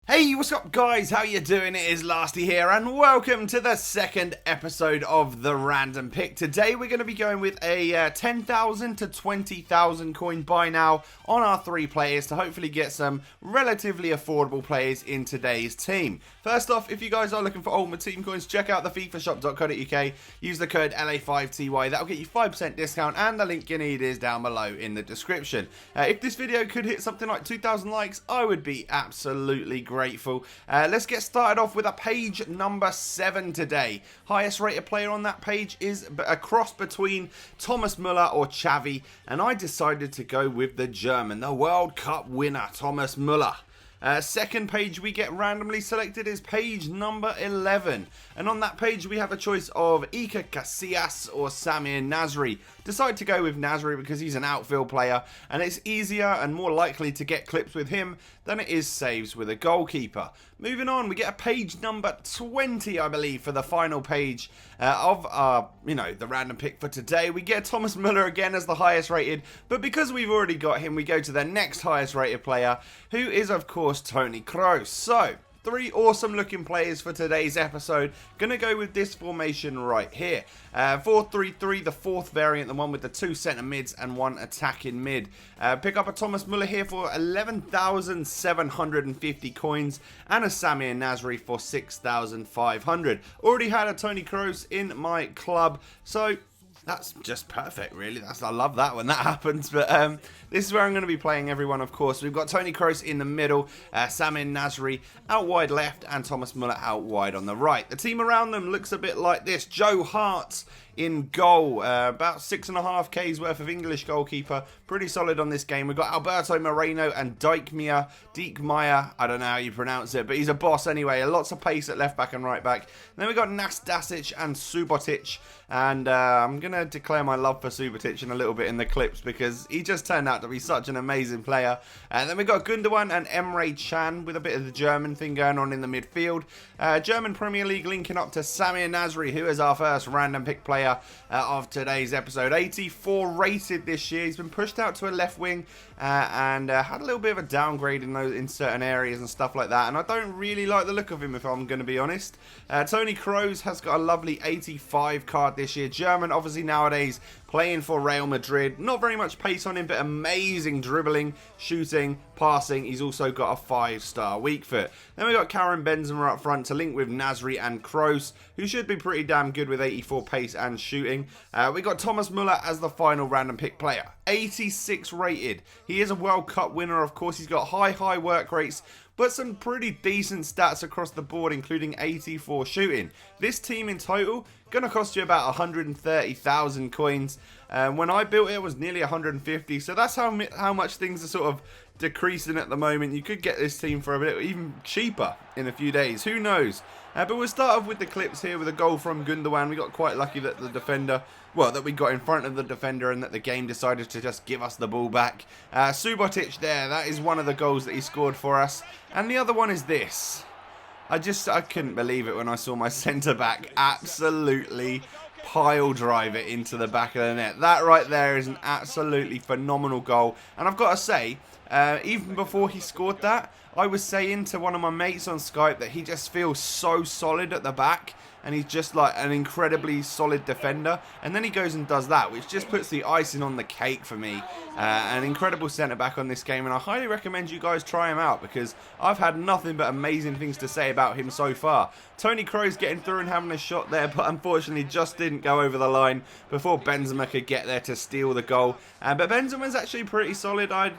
Hey, what's up guys? How you doing? It is Lasty here and welcome to the second episode of the Random Pick. Today we're going to be going with a 10,000 to 20,000 coin buy now on our three players to hopefully get some relatively affordable players in today's team. First off, if you guys are looking for Ultimate Team coins, check out the FIFAshop.co.uk. Use the code LA5TY. That'll get you 5% discount and the link you need is down below in the description. If this video could hit something like 2,000 likes, I would be absolutely grateful. Let's get started off with a page number 7 today. Highest rated player on that page is a cross between Thomas Müller or Xavi, and I decided to go with the German, the World Cup winner, Thomas Müller. Second page we get randomly selected is page number 11, and on that page we have a choice of Iker Casillas or Samir Nasri. Decide to go with Nasri because he's an outfield player and it's easier and more likely to get clips with him than it is saves with a goalkeeper. Moving on, we get a page number 20, I believe, for the final page of the random pick for today. We get Thomas Müller again as the highest rated, but because we've already got him, we go to the next highest rated player, who is of course Toni Kroos. So, three awesome looking players for today's episode. Gonna go with this formation right here. 4-3-3, the fourth variant, the one with the two centre mids and one attacking mid. Pick up a Thomas Müller here for 11,750 coins and a Samir Nasri for 6,500. Already had a Toni Kroos in my club, so that's just perfect, really. I love that when that happens. But this is where I'm going to be playing everyone, of course. We've got Toni Kroos in the middle, Samir Nasri out wide left, and Thomas Müller out wide on the right. The team around them looks a bit like this. Joe Hart in goal, about 6.5K's worth of English goalkeeper. Pretty solid on this game. We've got Alberto Moreno and Dijkmeyer, I don't know how you pronounce it, but he's a boss anyway. Lots of pace at left back and right back. Then we've got Nastasic and Subotic, and I'm going to declare my love for Subotic in a little bit in the clips because he just turned out to be such an amazing player. And then we've got Gundogan and Emre Can with a bit of the German thing going on in the midfield. German Premier League linking up to Samir Nasri, who is our first random pick player of today's episode. 84 rated this year. He's been pushed out to a left wing and had a little bit of a downgrade in certain areas and stuff like that, and I don't really like the look of him, if I'm going to be honest. Toni Kroos has got a lovely 85 card this year. German, obviously nowadays playing for Real Madrid. Not very much pace on him, but amazing dribbling, shooting, passing. He's also got a 5-star weak foot. Then we've got Karim Benzema up front to link with Nasri and Kroos, who should be pretty damn good with 84 pace and shooting. We got Thomas Müller as the final random pick player. 86 rated. He is a World Cup winner, of course. He's got high work rates, but some pretty decent stats across the board, including 84 shooting. This team in total going to cost you about 130,000 coins. When I built it, it was nearly 150, so that's how much things are sort of decreasing at the moment. You could get this team for a bit even cheaper in a few days, who knows. But we'll start off with the clips here with a goal from Gundogan. We got quite lucky that the defender, that we got in front of the defender and that the game decided to just give us the ball back. Subotic there, that is one of the goals that he scored for us. And the other one is this. I couldn't believe it when I saw my centre-back absolutely pile drive it into the back of the net. That right there is an absolutely phenomenal goal. And I've got to say, even before he scored that, I was saying to one of my mates on Skype that he just feels so solid at the back, and he's just like an incredibly solid defender. And then he goes and does that, which just puts the icing on the cake for me. An incredible centre-back on this game, and I highly recommend you guys try him out because I've had nothing but amazing things to say about him so far. Toni Kroos getting through and having a shot there, but unfortunately just didn't go over the line before Benzema could get there to steal the goal. But Benzema's actually pretty solid. I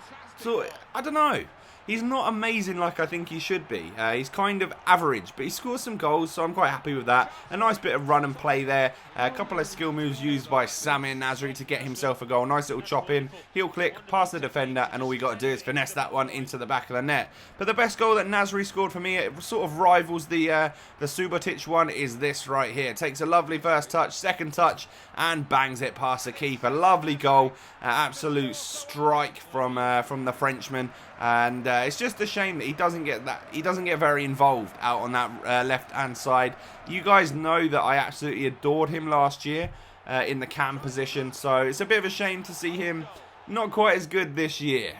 don't know. He's not amazing like I think he should be. He's kind of average, but he scores some goals, so I'm quite happy with that. A nice bit of run and play there. A couple of skill moves used by Samir Nasri to get himself a goal. Nice little chop in, heel click, past the defender, and all we got to do is finesse that one into the back of the net. But the best goal that Nasri scored for me, it sort of rivals the Subotic one, is this right here. Takes a lovely first touch, second touch, and bangs it past the keeper. Lovely goal, absolute strike from the Frenchman. And it's just a shame that he doesn't get very involved out on that left-hand side. You guys know that I absolutely adored him last year in the cam position, so it's a bit of a shame to see him not quite as good this year.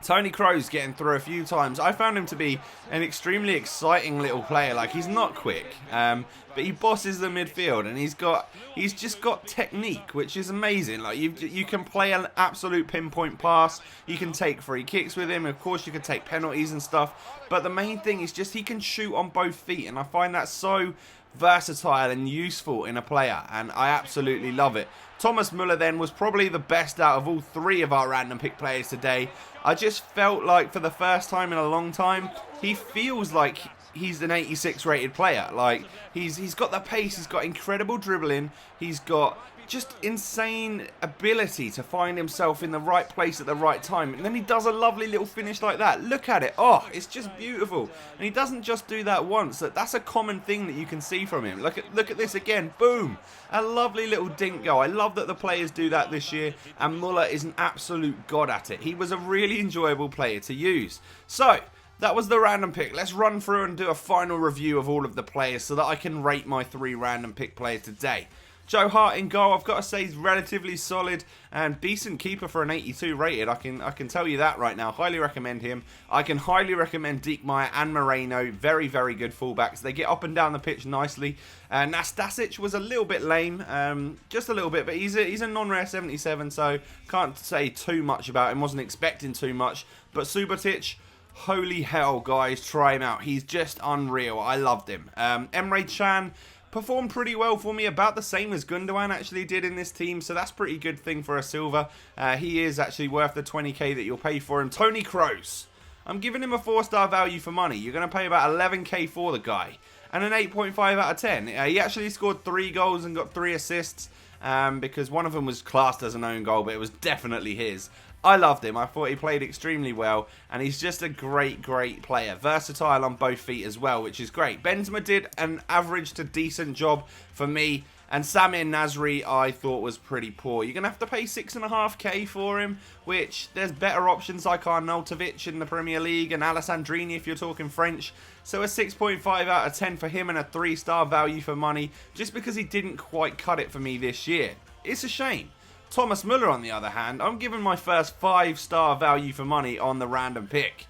Tony Kroos getting through a few times. I found him to be an extremely exciting little player. Like, he's not quick, but he bosses the midfield, and he's just got technique, which is amazing. Like, you can play an absolute pinpoint pass. You can take free kicks with him. Of course, you can take penalties and stuff. But the main thing is just he can shoot on both feet, and I find that so versatile and useful in a player, and I absolutely love it. Thomas Muller then was probably the best out of all three of our random pick players today. I just felt like for the first time in a long time, he feels like he's an 86 rated player. Like, he's got the pace, he's got incredible dribbling, he's got just insane ability to find himself in the right place at the right time, and then he does a lovely little finish like that. Look at it. Oh, it's just beautiful. And he doesn't just do that once. That's a common thing that you can see from him. Look at this again. Boom, a lovely little dink goal. I love that the players do that this year, and Muller is an absolute god at it. He was a really enjoyable player to use. So that was the random pick. Let's run through and do a final review of all of the players so that I can rate my 3 random pick players today. Joe Hart in goal, I've got to say, he's relatively solid and decent keeper for an 82 rated. I can tell you that right now. Highly recommend him. I can highly recommend Diekmeyer and Moreno. Very, very good fullbacks. They get up and down the pitch nicely. Nastasic was a little bit lame, just a little bit, but he's a non-rare 77, so can't say too much about him. Wasn't expecting too much. But Subotic, holy hell, guys, try him out. He's just unreal. I loved him. Emre Can performed pretty well for me, about the same as Gundogan actually did in this team, so that's a pretty good thing for a silver. He is actually worth the 20k that you'll pay for him. Tony Kroos, I'm giving him a 4-star value for money. You're going to pay about 11k for the guy, and an 8.5 out of 10. He actually scored 3 goals and got 3 assists, because one of them was classed as an own goal, but it was definitely his. I loved him. I thought he played extremely well, and he's just a great, great player. Versatile on both feet as well, which is great. Benzema did an average to decent job for me, and Samir Nasri I thought was pretty poor. You're going to have to pay 6.5k for him, which there's better options like Arnautovic in the Premier League and Alessandrini if you're talking French. So a 6.5 out of 10 for him and a 3-star value for money, just because he didn't quite cut it for me this year. It's a shame. Thomas Muller, on the other hand, I'm giving my first 5-star value for money on the random pick.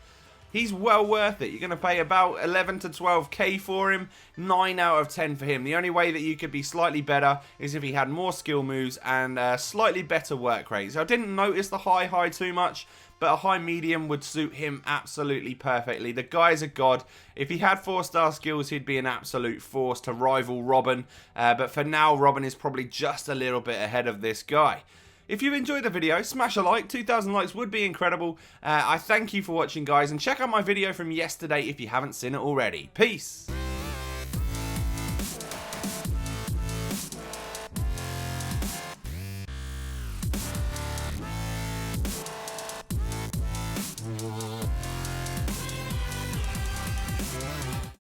He's well worth it. You're going to pay about 11 to 12k for him. 9 out of 10 for him. The only way that you could be slightly better is if he had more skill moves and slightly better work rates. I didn't notice the high too much, but a high medium would suit him absolutely perfectly. The guy's a god. If he had 4-star skills, he'd be an absolute force to rival Robin. But for now, Robin is probably just a little bit ahead of this guy. If you've enjoyed the video, smash a like. 2,000 likes would be incredible. I thank you for watching, guys, and check out my video from yesterday if you haven't seen it already. Peace!